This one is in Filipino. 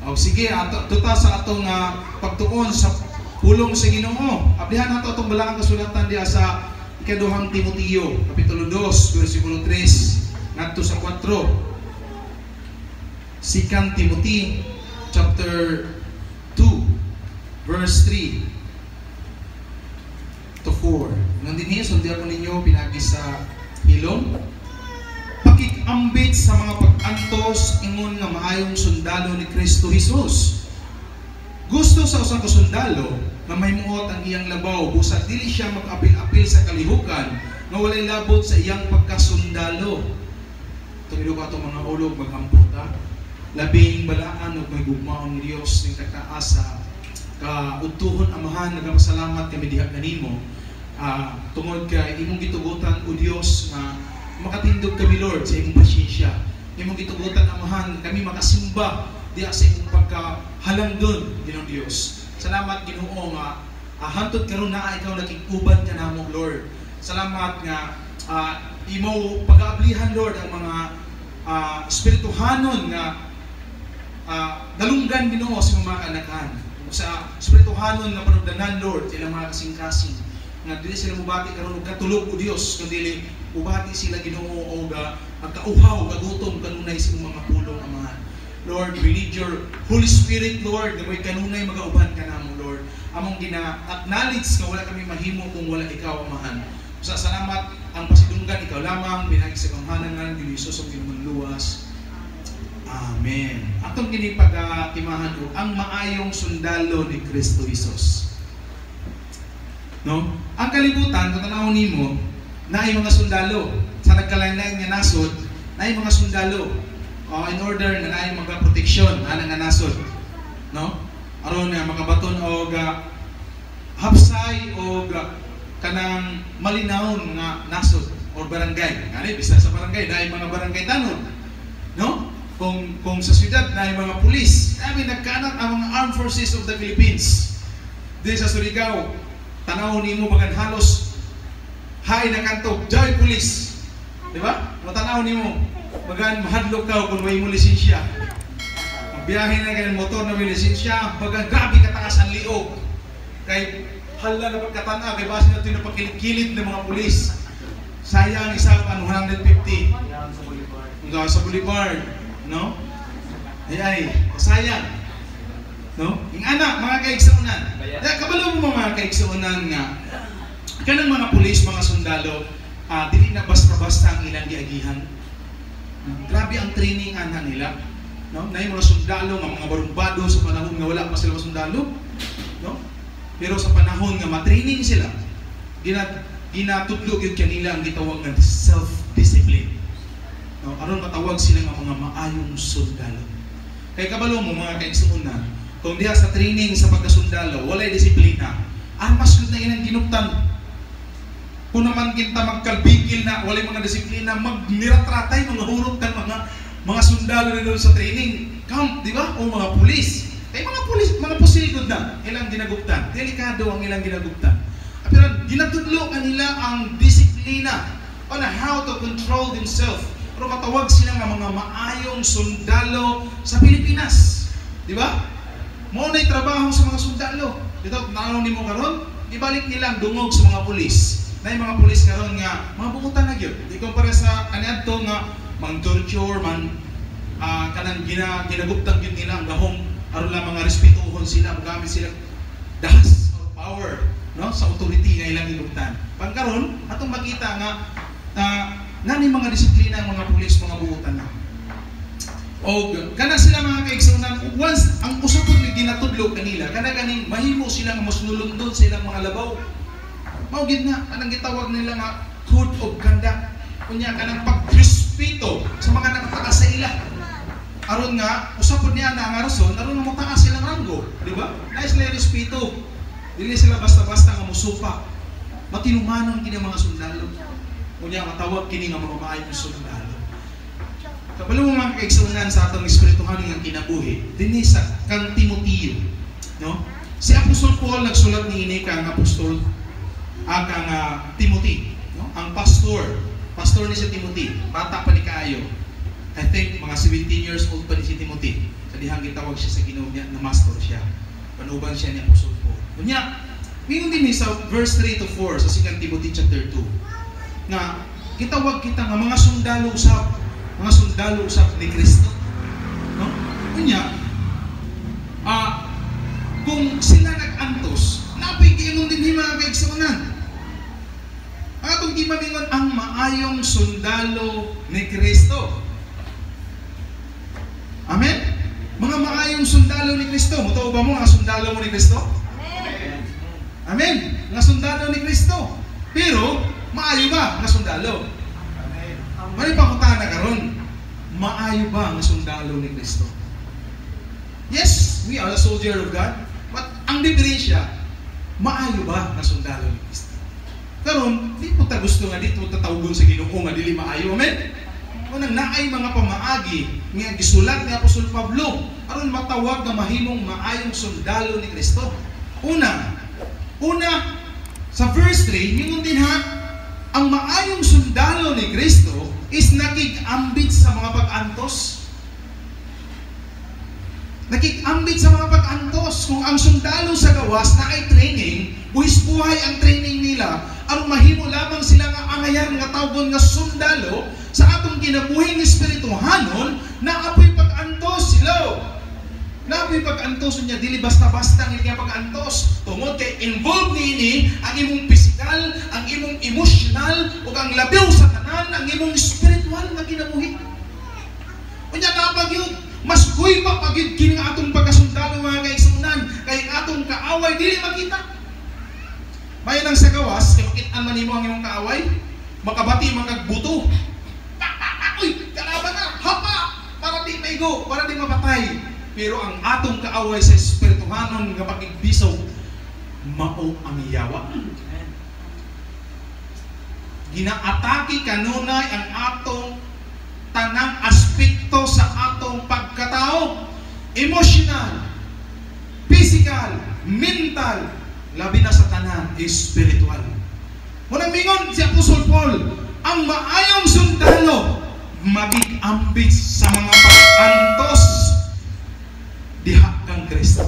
O sige, tuta sa atong pagtuon sa pulong sa Ginoo. Ablihan nato atong balang kasulatan diha sa ikaduhang Timoteo, kapitulo 2, versikulo 3 ngadto sa 4. Second Timothy chapter 2 verse 3 to 4. Nandini sundian ko ninyo pinagi sa hilom. Pakikambit sa mga pag-antos ingon nga maayong sundalo ni Kristo Jesus. Gusto sa usang kasundalo na mahimuot ang iyang labaw busa dili siya mag-apil-apil sa kalihukan nga walay labot sa iyang pagkasundalo. Tumilo ka itong mga ulog maghamputa. Labing balaan o may gugmaon ni Diyos ng kakaasa kautuhon amahan nagpasalamat kami diha kanimo tungod kay imong gitugutan o Diyos na makatindog kami Lord sa imong pasyensya. Imong gitugutan amahan kami makasimba diha sa imong pagkahalangdon Ginoong Diyos. Salamat Ginoo nga hantod karon naa ikaw naging-uban ka namo Lord. Salamat nga imo pag-aablihan Lord ang mga espirituhanon nga dalunggan Ginoo sa mga kanakan. Sa espirituhanon nga panugdanan Lord ilang mga kasing-kasing nga dili sila mubati karon og katulog o Dios kundi mubati sila Ginoo og kauhaw kagutom kanunay sa mga pulong amahan. Lord, we need your Holy Spirit, Lord, na may kanunay magauban ka namo, Lord. Among gina-acknowledge nga wala kami mahimo kung wala ikaw amahan. Sa salamat ang pasidunggan ikaw lamang binagi sa kamhanan ng Jesus ang ginumanluwas. Amen. Atong ginipagatimahan o ang maayong sundalo ni Kristo Jesus. No? Ang kalibutan kung tanawon nimo naay mga sundalo sa nagkalain-lain nga nasod, naay mga sundalo in order na naay mga proteksyon ana nga nasod. No? Aron nga makabaton og hapsay og kanang malinawon nga nasod or barangay. Ngani bisa sa barangay naay mga barangay tanon. No? Kung sa siyudad na yung mga pulis, nagkanat ang mga Armed Forces of the Philippines. Di sa Surigao, tanaw ni mo bagan halos hay na kanto, Joy Police. Di ba? Matanaw ni mo, bagan mahadlok ka kung may mo lisensya. Magbiyahe na ganyan motor na may lisensya, bagan grabe kataas ang liog. Kay hala na pagkatana, kay base na ito na pagkilit-kilit ng mga pulis. Sayang isang 150. Hanggang sa Boulevard. No? Ay, sayang. No? Yung anak, mga kaigsuunan. Kabalo mo mga kaigsuunan nga, kanang mga pulis, mga sundalo, dili na basta-basta ang ilang giagihan. Grabe ang training ana nila. No? Na yung mga sundalo, mga barumbado sa panahon nga wala pa sila mga sundalo. No? Pero sa panahon nga matraining sila, ginatudlog yun kanila ang gitawag ng self-discipline. No, aron matawag sila ng mga maayong sundalo. Kay kabalo mo mga kaigsuunan, kung diha sa training sa pagkasundalo, walay disiplina, mas yun na inang ginuptan. Kung naman kita magkalbigil na, walay mga disiplina, magniraratay, mga hurot kan mga sundalo na doon sa training camp, di ba? O mga pulis. Kay mga pulis, mga pusilgod na, ilang ginaguptan. Delikado ang ilang ginaguptan. Pero ginatudlo kanila ang disiplina on how to control themselves. Pero matawag sila ng mga maayong sundalo sa Pilipinas. Di ba? Mo na'y trabaho sa mga sundalo. Dito, nanaw ni mo karon, ibalik nila ang dungog sa mga pulis. Na yung mga pulis karon nga, mga bungutan na yun. Di kumpara sa kaniadto nga, mang torture, kanang ginaguptang yun nila ang gahong, aron lang mga respetuhon sila, magamit sila dahas or power, no? Sa authority nga ilang ginugtan. Pagkaroon, atong makita nga, nani mga disiplina ang mga pulis, mga buutan na. O kana sila mga kaigsuunan, once ang usapod ni ginatudlo kanila, kana ganing mahimo sila nga masnulundon sa ilang mga labaw. Mao gid na anang gitawag nila nga code of conduct. Kunya kanang pagrespeto sa mga nakataas sa ila. Aron nga usapod niya na nga rason, aron nga motaas silang ranggo, di ba? Nais sila respeto. Dili sila basta-basta nga musupa. Matinumanon kini mga sundalo. Kunya matawag kini nga mga maayong sundalo. Kabalo mo mga kaigsuunan sa atong espirituhan nga kinabuhi, dinhi sa kang Timoteo, no? Si Apostol Paul nagsulat niini kang apostol kang Timothy, no? Ang pastor ni si Timothy, bata pa ni kaayo. I think mga 17 years old pa ni si Timothy. Kadihang gitawag siya sa Ginoo niya na master siya. Panuban siya ni Apostol Paul. Kunya, ngayon din sa verse 3 to 4 sa 2 Timothy chapter 2 nga gitawag kita nga mga sundalo usab ni Kristo. No? Kunya, kung sila nag-antos, napay giingon din mga kaigsunan. Ang atong gimamingon ang maayong sundalo ni Kristo. Amen? Mga maayong sundalo ni Kristo. Mutao ba mo nga sundalo mo ni Kristo? Amen. Amen. Nga sundalo ni Kristo. Pero maayo ba nga sundalo? Amen. May pangutana karon. Maayo ba nga sundalo ni Kristo? Yes, we are a soldier of God. But ang diferensya, maayo ba nga sundalo ni Kristo? Karon, di mo ta gusto nga dito tatawgon sa Ginoo nga dili maayo. Amen. Unang naay mga pamaagi nga gisulat ni Apostol Pablo aron matawag nga mahimong maayong sundalo ni Kristo. Una sa verse 3, yun din ha, ang maayong sundalo ni Kristo is nakig-ambit sa mga pag-antos. Nakig-ambit sa mga pag-antos. Kung ang sundalo sa gawas na ay training, buhis-buhay ang training nila, aron mahimo lamang sila nga angayan nga tawgon nga sundalo sa atong kinabuhing espirituhanon na apoy pag-antos sila. Na apoy pag-antos niya dili basta-basta nga pag-antos. Tungod kay involved niini ang imong physical, ang imong emotional ug ang labiw sa tanan ang imong spiritual nga kinabuhi. Unya kapag yun, mas kuy pa pagid kini nga atong pagkasundalo mga kaigsunan kay atong kaaway dili makita. May nang sa gawas, kay makit-an man nimo ang imong kaaway, makabati magagbuto. Uy, kalaban na, hapa! Para di maigo, para di mapatay. Pero ang atong kaaway sa espirituhanon nga pagigbisaw, mao ang yawa. Ginaatake kanunay ang atong tanang aspekto sa atong pagkatao. Emotional, physical, mental, labi na sa tanan, espiritual. Munang mingon si Apostol Paul, ang maayong sundalo magig-ambit sa mga pag-antos diha kang Kristo.